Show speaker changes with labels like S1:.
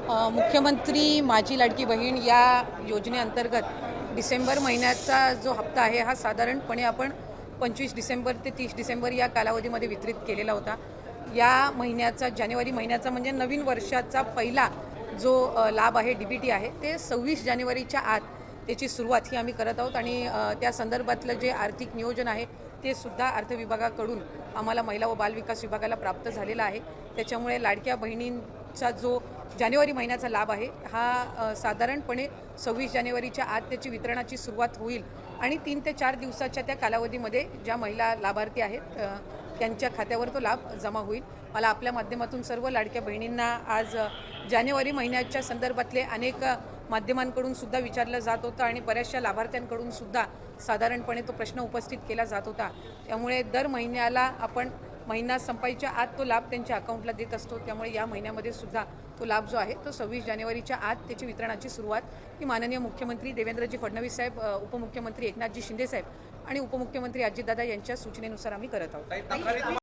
S1: मुख्यमंत्री माझी लाडकी बहीण या योजनेअंतर्गत डिसेंबर महिन्याचा जो हप्ता आहे हा साधारणपणे आपण 25 डिसेंबर ते 30 डिसेंबर या कालावधीमध्ये वितरित केलेला होता। या महिन्याचा जानेवारी महिन्याचा म्हणजे नवीन वर्षाचा पहिला जो लाभ आहे DBT आहे ते 26 जानेवारीच्या आत त्याची सुरुवात ही आम्ही करत आहोत आणि त्या संदर्भातलं जे आर्थिक नियोजन आहे ते सुद्धा अर्थ विभागाकडून आम्हाला महिला व बालविकास विभागाला प्राप्त झालेला आहे। त्याच्यामुळे लाडक्या बहिणींचा जो जानेवारी महिन्याचा लाभ आहे हा साधारणपणे 26 जानेवारीच्या आत त्याची वितरणाची सुरुवात होईल आणि 3 ते 4 दिवसाच्या त्या कालावधीमध्ये ज्या महिला लाभार्थी आहेत त्यांच्या खात्यावर तो लाभ जमा होईल। मला आपल्या माध्यमातून सर्व लाडक्या बहिणींना आज जानेवारी महिन्याच्या संदर्भातले अनेक माध्यमांकडून सुद्धा विचारलं जात होतं आणि बऱ्याचशा लाभार्थ्यांकडून सुद्धा साधारणपणे तो प्रश्न उपस्थित केला जात होता। त्यामुळे दर महिन्याला आपण महिना संपायच्या आत तो लाभ त्यांच्या अकाउंटला देत असतो। त्यामुळे या महिन्यामध्ये सुद्धा तो लाभ जो आहे तो 26 जानेवारीच्या आत त्याची वितरणाची सुरुवात ही माननीय मुख्यमंत्री देवेंद्रजी फडणवीस साहेब, उपमुख्यमंत्री एकनाथजी शिंदे साहेब आणि उपमुख्यमंत्री अजितदादा यांच्या सूचनेनुसार आम्ही करत आहोत।